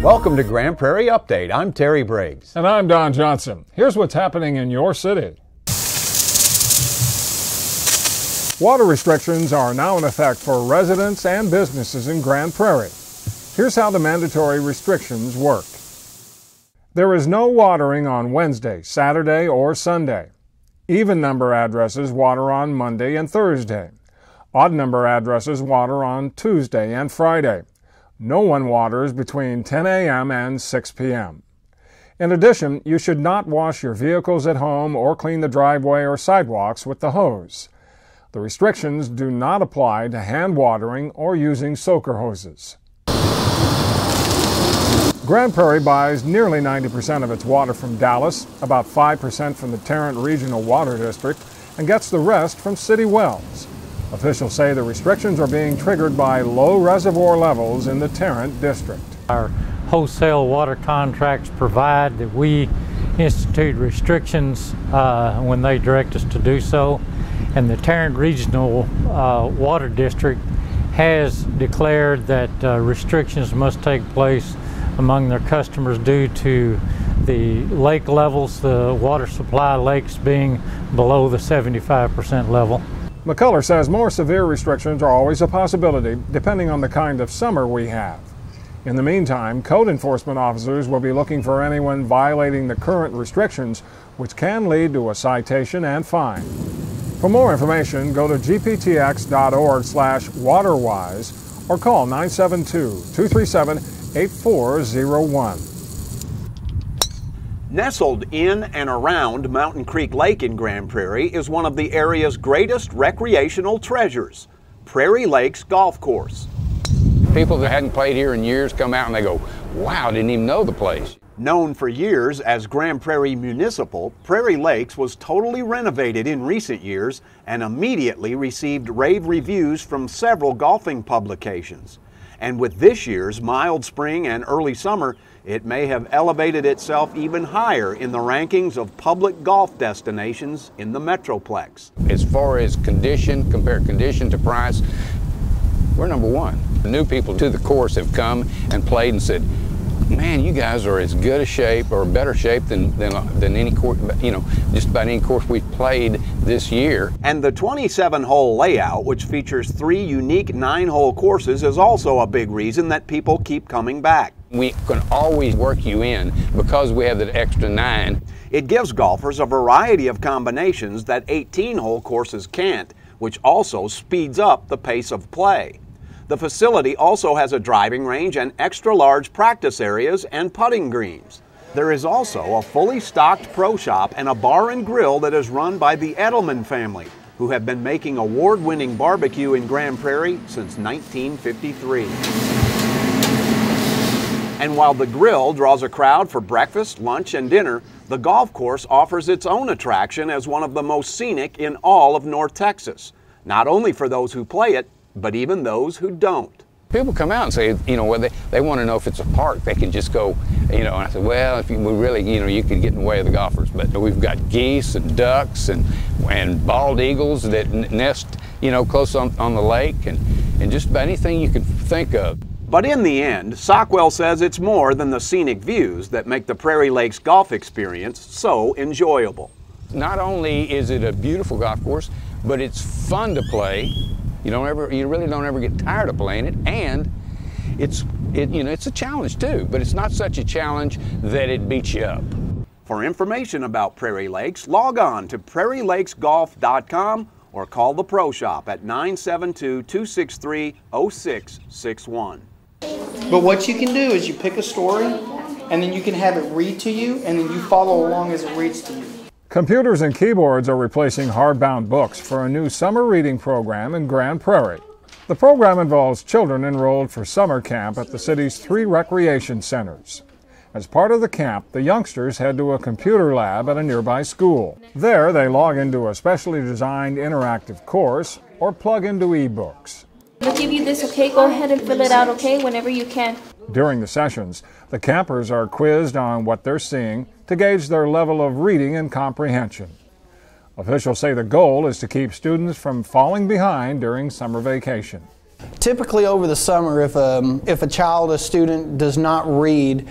Welcome to Grand Prairie Update. I'm Terry Briggs. And I'm Don Johnson. Here's what's happening in your city. Water restrictions are now in effect for residents and businesses in Grand Prairie. Here's how the mandatory restrictions work. There is no watering on Wednesday, Saturday, or Sunday. Even number addresses water on Monday and Thursday. Odd number addresses water on Tuesday and Friday. No one waters between 10 a.m. and 6 p.m. In addition, you should not wash your vehicles at home or clean the driveway or sidewalks with the hose. The restrictions do not apply to hand watering or using soaker hoses. Grand Prairie buys nearly 90% of its water from Dallas, about 5% from the Tarrant Regional Water District, and gets the rest from city wells. Officials say the restrictions are being triggered by low reservoir levels in the Tarrant district. Our wholesale water contracts provide that we institute restrictions when they direct us to do so, and the Tarrant Regional Water District has declared that restrictions must take place among their customers due to the lake levels, the water supply lakes being below the 75% level. McCullough says more severe restrictions are always a possibility, depending on the kind of summer we have. In the meantime, code enforcement officers will be looking for anyone violating the current restrictions, which can lead to a citation and fine. For more information, go to gptx.org/waterwise or call 972-237-8401. Nestled in and around Mountain Creek Lake in Grand Prairie is one of the area's greatest recreational treasures, Prairie Lakes Golf Course. People that hadn't played here in years come out and they go, wow, didn't even know the place. Known for years as Grand Prairie Municipal, Prairie Lakes was totally renovated in recent years and immediately received rave reviews from several golfing publications. And with this year's mild spring and early summer, it may have elevated itself even higher in the rankings of public golf destinations in the Metroplex. As far as condition, compare condition to price, we're number one. The new people to the course have come and played and said, man, you guys are as good a shape or better shape than any course, just about any course we've played this year. And the 27-hole layout, which features 3 unique 9-hole courses, is also a big reason that people keep coming back. We can always work you in because we have that extra 9. It gives golfers a variety of combinations that 18-hole courses can't, which also speeds up the pace of play. The facility also has a driving range and extra large practice areas and putting greens. There is also a fully stocked pro shop and a bar and grill that is run by the Edelman family, who have been making award-winning barbecue in Grand Prairie since 1953. And while the grill draws a crowd for breakfast, lunch, and dinner, the golf course offers its own attraction as one of the most scenic in all of North Texas, not only for those who play it, but even those who don't. People come out and say, they want to know if it's a park. They can just go, and I said, well, if we really, you could get in the way of the golfers. But we've got geese and ducks and bald eagles that nest, close on the lake and just about anything you can think of. But in the end, Sockwell says it's more than the scenic views that make the Prairie Lakes golf experience so enjoyable. Not only is it a beautiful golf course, but it's fun to play. You really don't ever get tired of playing it, and it's a challenge too, but it's not such a challenge that it beats you up. For information about Prairie Lakes, log on to prairielakesgolf.com or call the Pro Shop at 972-263-0661. But what you can do is you pick a story, and then you can have it read to you, and then you follow along as it reads to you. Computers and keyboards are replacing hardbound books for a new summer reading program in Grand Prairie. The program involves children enrolled for summer camp at the city's 3 recreation centers. As part of the camp, the youngsters head to a computer lab at a nearby school. There, they log into a specially designed interactive course or plug into e-books. I'll give you this, okay? Go ahead and fill it out, okay, whenever you can. During the sessions, the campers are quizzed on what they're seeing to gauge their level of reading and comprehension. Officials say the goal is to keep students from falling behind during summer vacation. Typically over the summer, if a child, a student does not read,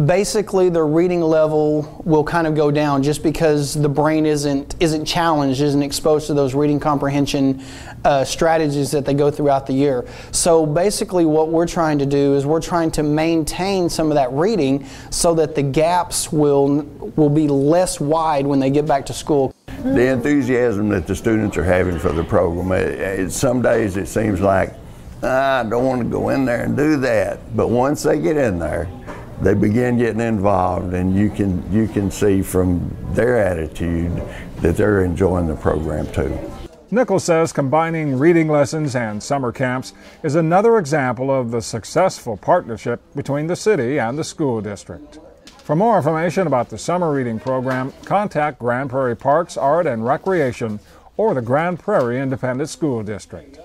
basically their reading level will kind of go down just because the brain isn't challenged, isn't exposed to those reading comprehension strategies that they go throughout the year. So basically what we're trying to do is we're trying to maintain some of that reading so that the gaps will be less wide when they get back to school. The enthusiasm that the students are having for the program, some days it seems like, I don't want to go in there and do that. But once they get in there, they begin getting involved, and you can see from their attitude that they're enjoying the program too. Nichols says combining reading lessons and summer camps is another example of the successful partnership between the city and the school district. For more information about the summer reading program, contact Grand Prairie Parks, Art and Recreation or the Grand Prairie Independent School District.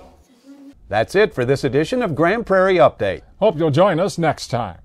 That's it for this edition of Grand Prairie Update. Hope you'll join us next time.